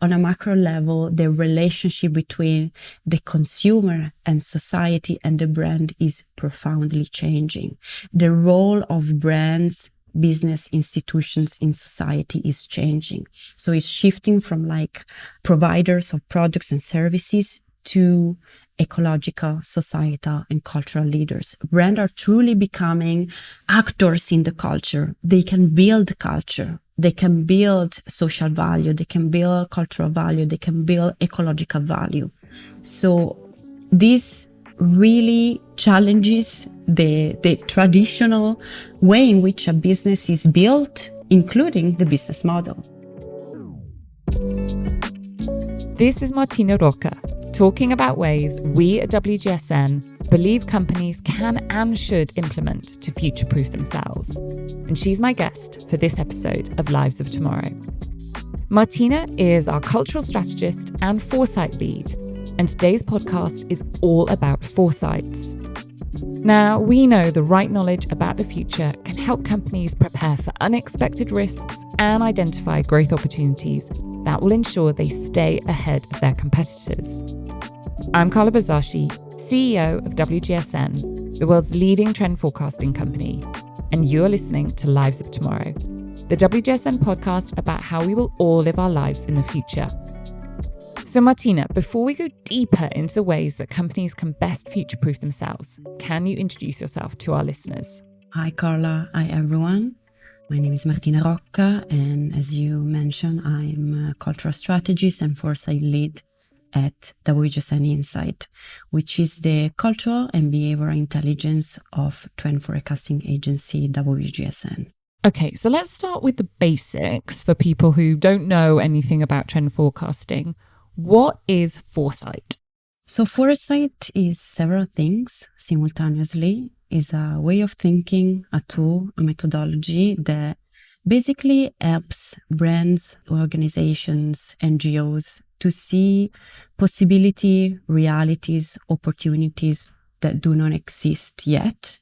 on a macro level, the relationship between the consumer and society and the brand is profoundly changing. The role of brands, business institutions in society is changing. So it's shifting from like providers of products and services to ecological, societal, and cultural leaders. Brands are truly becoming actors in the culture. They can build culture. They can build social value. They can build cultural value. They can build ecological value. So this really challenges the traditional way in which a business is built, including the business model. This is Martina Rocca, talking about ways we at WGSN believe companies can and should implement to future-proof themselves. And she's my guest for this episode of Lives of Tomorrow. Martina is our cultural strategist and foresight lead, and today's podcast is all about foresights. Now, we know the right knowledge about the future can help companies prepare for unexpected risks and identify growth opportunities that will ensure they stay ahead of their competitors. I'm Carla Buzasi, CEO of WGSN, the world's leading trend forecasting company, and you're listening to Lives of Tomorrow, the WGSN podcast about how we will all live our lives in the future. So Martina, before we go deeper into the ways that companies can best future-proof themselves, can you introduce yourself to our listeners? Hi Carla, hi everyone. My name is Martina Rocca, and as you mentioned, I'm a cultural strategist and foresight lead at WGSN Insight, which is the cultural and behavioral intelligence of trend forecasting agency WGSN. Okay, so let's start with the basics for people who don't know anything about trend forecasting. What is foresight? So foresight is several things simultaneously. Is a way of thinking, a tool, a methodology that basically helps brands, organizations, NGOs to see possibility, realities, opportunities that do not exist yet.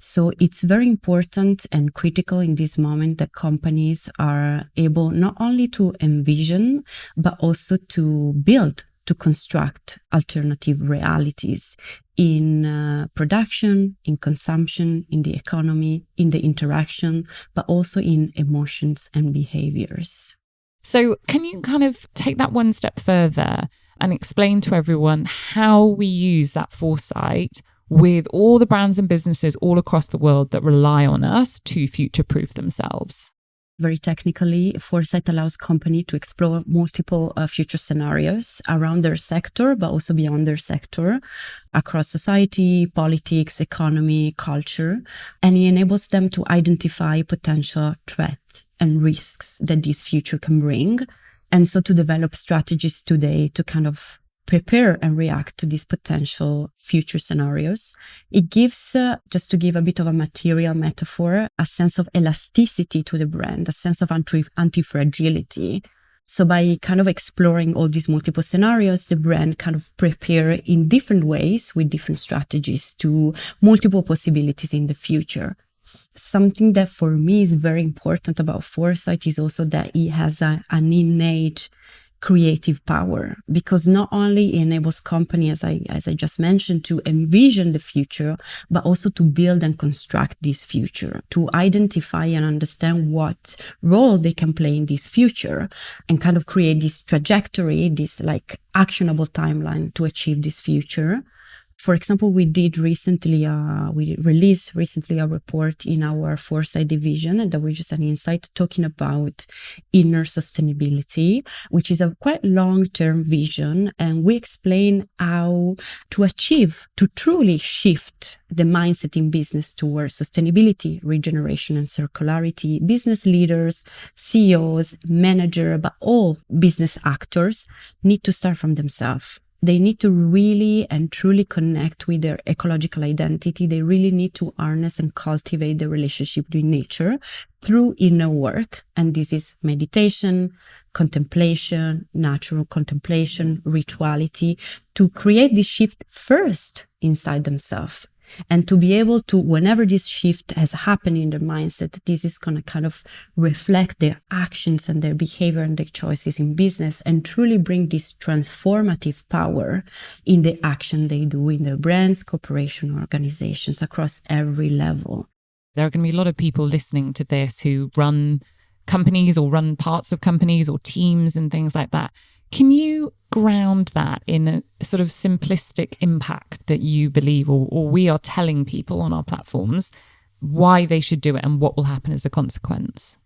So it's very important and critical in this moment that companies are able not only to envision, but also to build, to construct alternative realities in production, in consumption, in the economy, in the interaction, but also in emotions and behaviors. So can you kind of take that one step further and explain to everyone how we use that foresight with all the brands and businesses all across the world that rely on us to future-proof themselves? Very technically, foresight allows companies to explore multiple future scenarios around their sector, but also beyond their sector, across society, politics, economy, culture, and it enables them to identify potential threats and risks that this future can bring, and so to develop strategies today to kind of prepare and react to these potential future scenarios. It gives, just to give a bit of a material metaphor, a sense of elasticity to the brand, a sense of anti-fragility. So by kind of exploring all these multiple scenarios, the brand kind of prepare in different ways with different strategies to multiple possibilities in the future. Something that for me is very important about foresight is also that it has an innate creative power, because not only it enables companies, as I just mentioned, to envision the future, but also to build and construct this future, to identify and understand what role they can play in this future and kind of create this trajectory, this like actionable timeline to achieve this future. For example, we released recently a report in our Foresight division at WGSN Insight talking about inner sustainability, which is a quite long-term vision. And we explain how to truly shift the mindset in business towards sustainability, regeneration, and circularity. Business leaders, CEOs, managers, but all business actors need to start from themselves. They need to really and truly connect with their ecological identity. They really need to harness and cultivate the relationship with nature through inner work. And this is meditation, contemplation, natural contemplation, rituality, to create this shift first inside themselves. And to be able to, whenever this shift has happened in their mindset, this is going to kind of reflect their actions and their behavior and their choices in business and truly bring this transformative power in the action they do in their brands, corporation, organizations across every level. There are going to be a lot of people listening to this who run companies or run parts of companies or teams and things like that. Can you ground that in a sort of simplistic impact that you believe or we are telling people on our platforms why they should do it and what will happen as a consequence?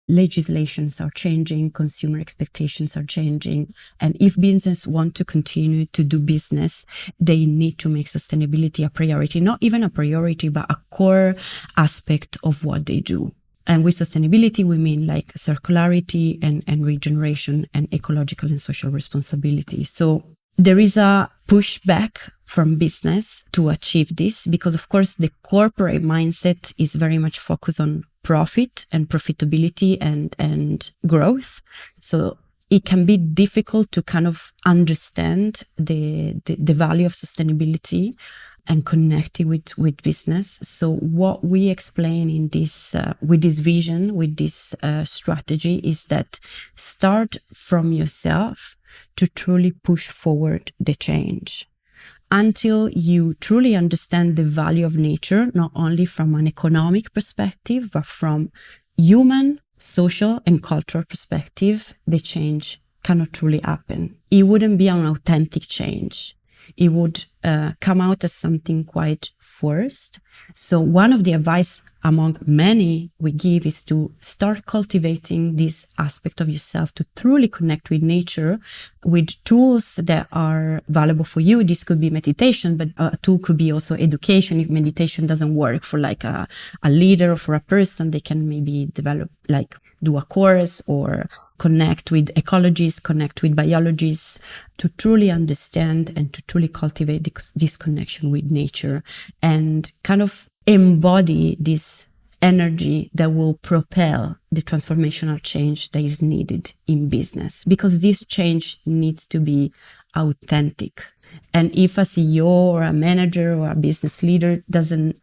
Legislations are changing, consumer expectations are changing, and if business want to continue to do business, they need to make sustainability a priority, not even a priority, but a core aspect of what they do. And with sustainability, we mean like circularity and regeneration and ecological and social responsibility. So there is a pushback from business to achieve this because, of course, the corporate mindset is very much focused on profit and profitability and growth. So it can be difficult to kind of understand the value of sustainability and connect it with business. So what we explain in this, with this vision, with this strategy is that start from yourself to truly push forward the change until you truly understand the value of nature, not only from an economic perspective, but from human, social, and cultural perspective. The change cannot truly happen. It wouldn't be an authentic change. It would come out as something quite forced. So one of the advice among many we give is to start cultivating this aspect of yourself to truly connect with nature with tools that are valuable for you. This could be meditation, but a tool could be also education. If meditation doesn't work for like a leader or for a person, they can maybe develop, like do a course or connect with ecologists, connect with biologists to truly understand and to truly cultivate this connection with nature and kind of embody this energy that will propel the transformational change that is needed in business, because this change needs to be authentic. And if a CEO or a manager or a business leader doesn't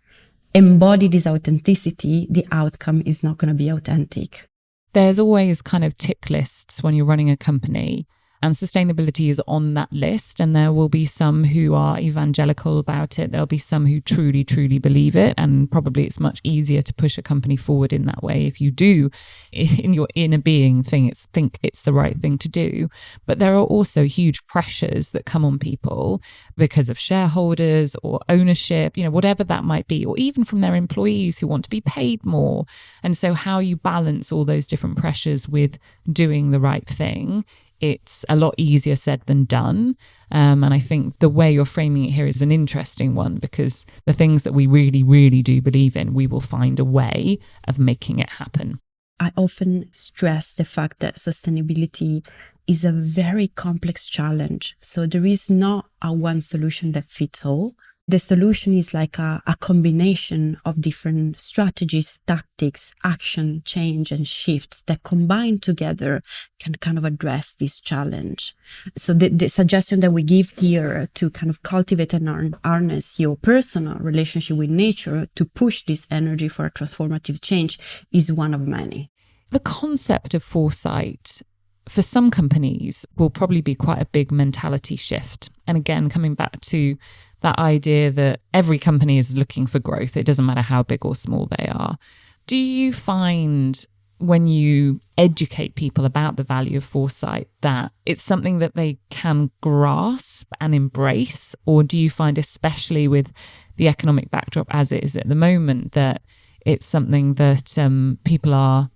embody this authenticity, the outcome is not going to be authentic. There's always kind of tick lists when you're running a company, and sustainability is on that list. And there will be some who are evangelical about it. There'll be some who truly, truly believe it. And probably it's much easier to push a company forward in that way if you do, in your inner being, think it's the right thing to do. But there are also huge pressures that come on people because of shareholders or ownership, whatever that might be, or even from their employees who want to be paid more. And so how you balance all those different pressures with doing the right thing, it's a lot easier said than done. And I think the way you're framing it here is an interesting one, because the things that we really, really do believe in, we will find a way of making it happen. I often stress the fact that sustainability is a very complex challenge. So there is not a one solution that fits all. The solution is like a combination of different strategies, tactics, action, change, and shifts that combined together can kind of address this challenge. So the suggestion that we give here to kind of cultivate and harness your personal relationship with nature to push this energy for a transformative change is one of many. The concept of foresight for some companies will probably be quite a big mentality shift. And again, coming back to that idea that every company is looking for growth, it doesn't matter how big or small they are. Do you find when you educate people about the value of foresight that it's something that they can grasp and embrace? Or do you find, especially with the economic backdrop as it is at the moment, that it's something that people are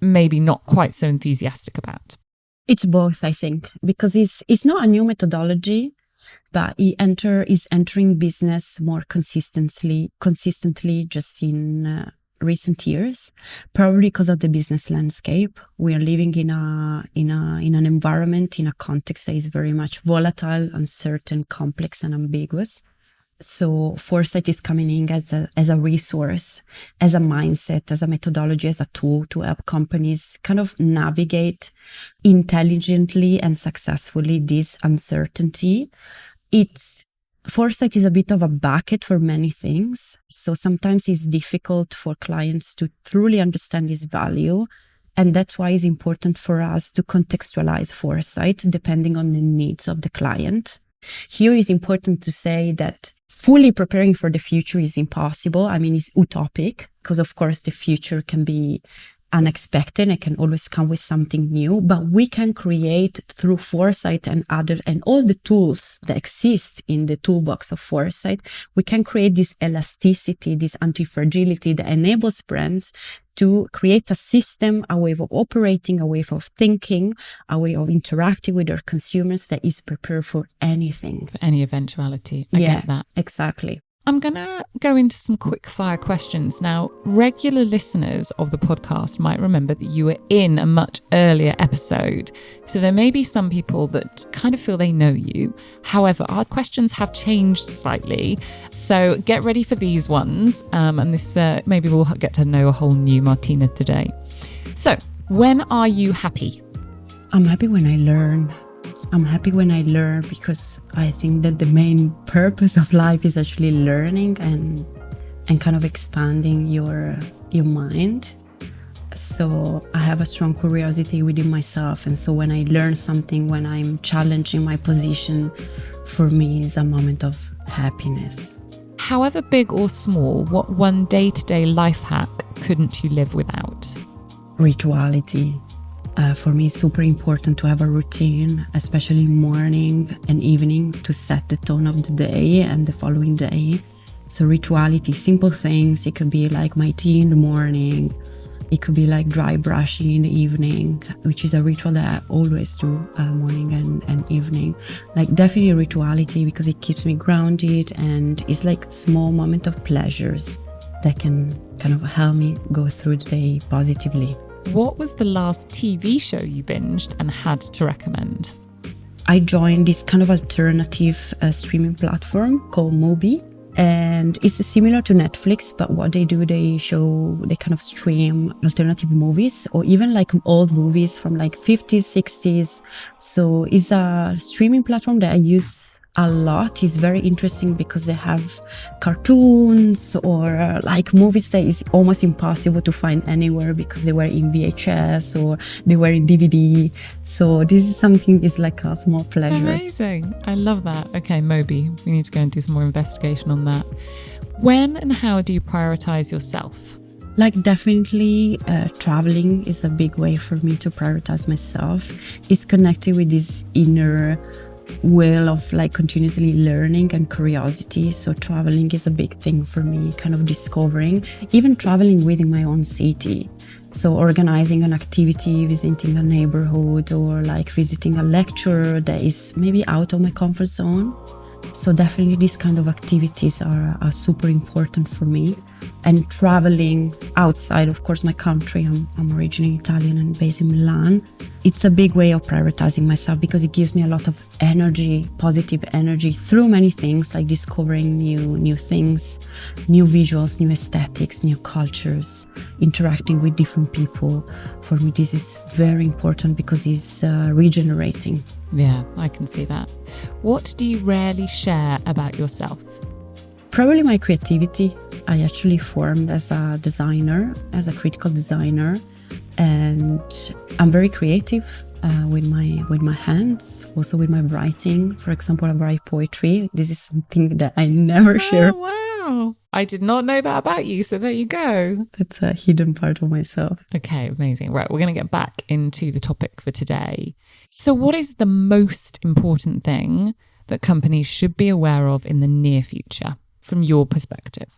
maybe not quite so enthusiastic about? It's both, I think, because it's not a new methodology, but it is entering business more consistently just in recent years, probably because of the business landscape. We are living in an environment, in a context that is very much volatile, uncertain, complex, and ambiguous. So foresight is coming in as a resource, as a mindset, as a methodology, as a tool to help companies kind of navigate intelligently and successfully this uncertainty. It's Foresight is a bit of a bucket for many things. So sometimes it's difficult for clients to truly understand its value. And that's why it's important for us to contextualize foresight depending on the needs of the client. Here it's important to say that fully preparing for the future is impossible. I mean, it's utopic because, of course, the future can be unexpected. It can always come with something new, but we can create through foresight and all the tools that exist in the toolbox of foresight. We can create this elasticity, this anti-fragility that enables brands to create a system, a way of operating, a way of thinking, a way of interacting with their consumers that is prepared for anything. For any eventuality. I get that. Exactly. I'm going to go into some quick fire questions. Now, regular listeners of the podcast might remember that you were in a much earlier episode. So there may be some people that kind of feel they know you. However, our questions have changed slightly. So get ready for these ones. And this maybe we'll get to know a whole new Martina today. So when are you happy? I'm happy when I learn. I'm happy when I learn because I think that the main purpose of life is actually learning and kind of expanding your mind. So I have a strong curiosity within myself. And so when I learn something, when I'm challenging my position, for me is a moment of happiness. However big or small, what one day-to-day life hack couldn't you live without? Rituality. For me, it's super important to have a routine, especially morning and evening, to set the tone of the day and the following day. So rituality, simple things. It could be like my tea in the morning. It could be like dry brushing in the evening, which is a ritual that I always do morning and evening. Like definitely rituality because it keeps me grounded and it's like small moment of pleasures that can kind of help me go through the day positively. What was the last TV show you binged and had to recommend? I joined this kind of alternative streaming platform called Mubi. And it's similar to Netflix, but what they do, they kind of stream alternative movies or even like old movies from like 50s, 60s. So it's a streaming platform that I use a lot. Is very interesting because they have cartoons or like movies that is almost impossible to find anywhere because they were in VHS or they were in DVD. So this is something is like a small pleasure. Amazing. I love that. Okay, Moby, we need to go and do some more investigation on that. When and how do you prioritize yourself? Like definitely traveling is a big way for me to prioritize myself. It's connected with this inner will of like continuously learning and curiosity. So traveling is a big thing for me, kind of discovering, even traveling within my own city. So organizing an activity, visiting a neighborhood or like visiting a lecture that is maybe out of my comfort zone. So definitely these kind of activities are super important for me. And traveling outside, of course, my country, I'm originally Italian and based in Milan. It's a big way of prioritizing myself because it gives me a lot of energy, positive energy through many things like discovering new things, new visuals, new aesthetics, new cultures, interacting with different people. For me, this is very important because it's regenerating. Yeah, I can see that. What do you rarely share about yourself? Probably my creativity. I actually formed as a designer, as a critical designer, and I'm very creative with my hands, also with my writing. For example, I write poetry. This is something that I never share. Wow. I did not know that about you, so there you go. That's a hidden part of myself. Okay, amazing. Right, we're going to get back into the topic for today. So what is the most important thing that companies should be aware of in the near future, from your perspective?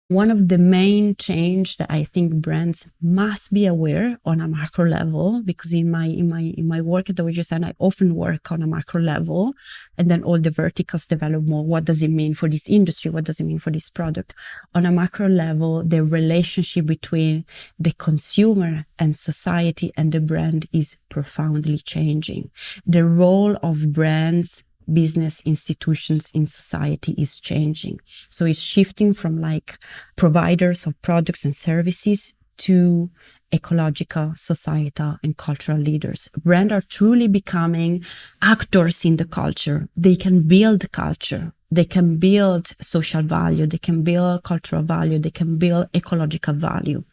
One of the main change that I think brands must be aware on a macro level, because in my work at WGSN, I often work on a macro level, and then all the verticals develop more. What does it mean for this industry? What does it mean for this product? On a macro level, the relationship between the consumer and society and the brand is profoundly changing. The role of brands, business institutions in society is changing. So it's shifting from like providers of products and services to ecological, societal, and cultural leaders. Brands are truly becoming actors in the culture. They can build culture. they can build social value, they can build cultural value, they can build ecological value.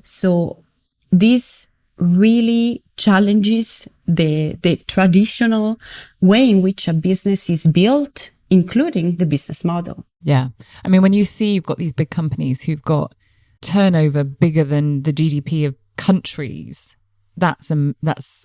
So this really challenges the traditional way in which a business is built, including the business model. Yeah. I mean, when you see you've got these big companies who've got turnover bigger than the GDP of countries, that's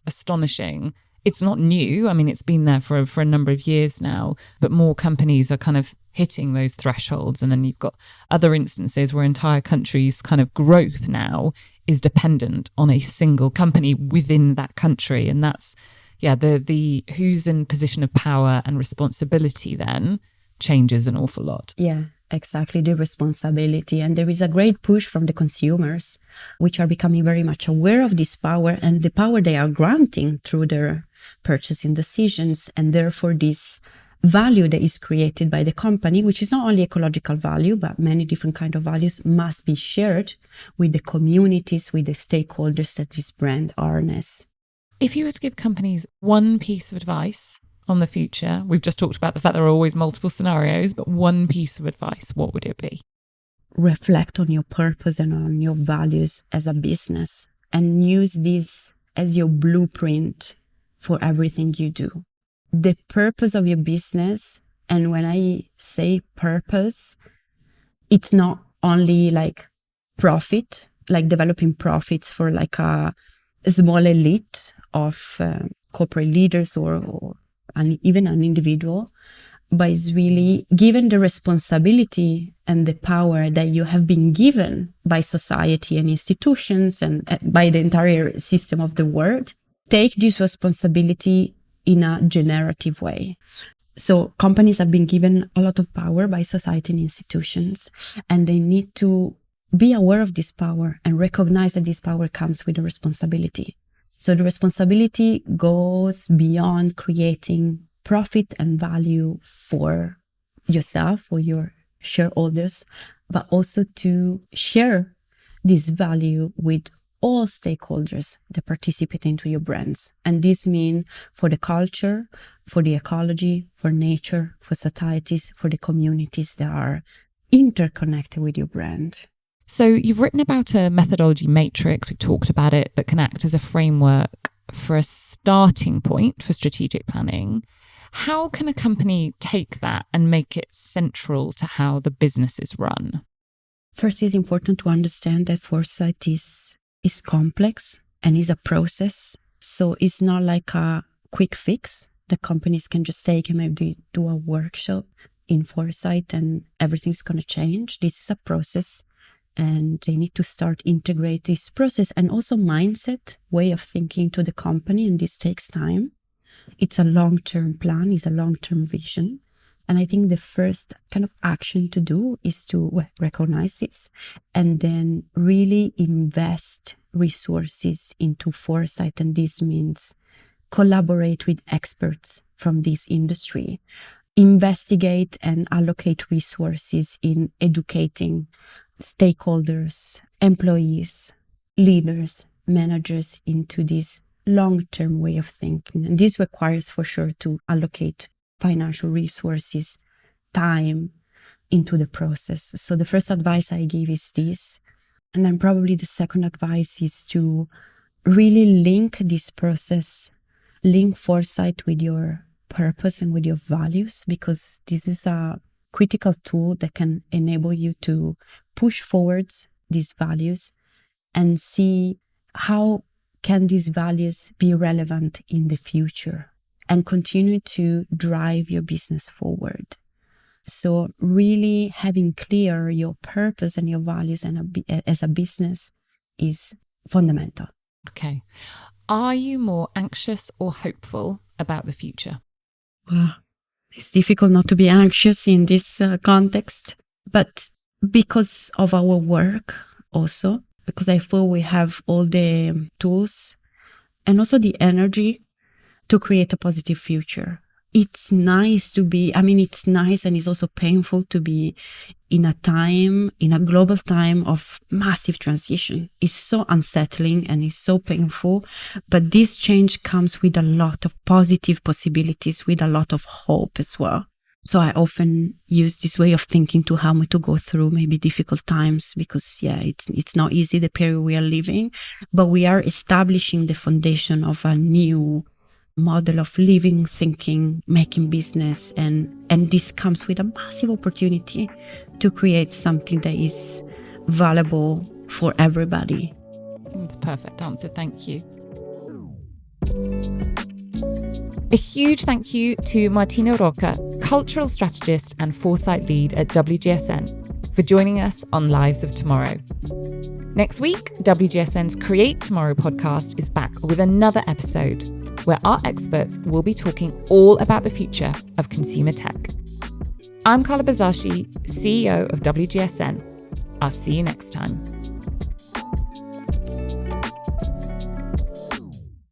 astonishing. It's not new. I mean, it's been there for a number of years now, but more companies are kind of hitting those thresholds. And then you've got other instances where entire countries' kind of growth now is dependent on a single company within that country. And that's, the who's in position of power and responsibility then changes an awful lot. Yeah, exactly, the responsibility. And there is a great push from the consumers, which are becoming very much aware of this power and the power they are granting through their purchasing decisions, and therefore this value that is created by the company, which is not only ecological value, but many different kinds of values, must be shared with the communities, with the stakeholders that this brand harness. If you were to give companies one piece of advice on the future, we've just talked about the fact there are always multiple scenarios, but one piece of advice, what would it be? Reflect on your purpose and on your values as a business, and use this as your blueprint for everything you do. The purpose of your business, and when I say purpose, it's not only like profit, like developing profits for like a small elite of corporate leaders or even an individual, but it's really given the responsibility and the power that you have been given by society and institutions and by the entire system of the world. Take this responsibility in a generative way. So companies have been given a lot of power by society and institutions, and they need to be aware of this power and recognize that this power comes with a responsibility. So the responsibility goes beyond creating profit and value for yourself or your shareholders, but also to share this value with all stakeholders that participate into your brands. And this means for the culture, for the ecology, for nature, for societies, for the communities that are interconnected with your brand. So you've written about a methodology matrix, we talked about it, that can act as a framework for a starting point for strategic planning. How can a company take that and make it central to how the business is run? First, it's important to understand that foresight is complex and is a process. So it's not like a quick fix that companies can just take and maybe do a workshop in foresight and everything's going to change. This is a process, and they need to start integrate this process and also mindset, way of thinking to the company, and this takes time. It's a long-term plan, it's a long-term vision. And I think the first kind of action to do is to recognize this and then really invest resources into foresight. And this means collaborate with experts from this industry, investigate and allocate resources in educating stakeholders, employees, leaders, managers into this long-term way of thinking. And this requires for sure to allocate financial resources, time into the process. So the first advice I give is this. And then probably the second advice is to really link this process, link foresight with your purpose and with your values, because this is a critical tool that can enable you to push forwards these values and see how can these values be relevant in the future and continue to drive your business forward. So really having clear your purpose and your values as a business is fundamental. Okay. Are you more anxious or hopeful about the future? Well, it's difficult not to be anxious in this context, but because of our work also, because I feel we have all the tools and also the energy to create a positive future. It's nice and it's also painful to be in a global time of massive transition. It's so unsettling and it's so painful, but this change comes with a lot of positive possibilities, with a lot of hope as well. So I often use this way of thinking to help me to go through maybe difficult times, because it's not easy, the period we are living, but we are establishing the foundation of a new model of living, thinking, making business, and this comes with a massive opportunity to create something that is valuable for everybody. It's a perfect answer. Thank you. A huge thank you to Martina Rocca, Cultural Strategist and Foresight Lead at WGSN, for joining us on Lives of Tomorrow. Next week, WGSN's Create Tomorrow podcast is back with another episode where our experts will be talking all about the future of consumer tech. I'm Carla Buzasi, CEO of WGSN. I'll see you next time.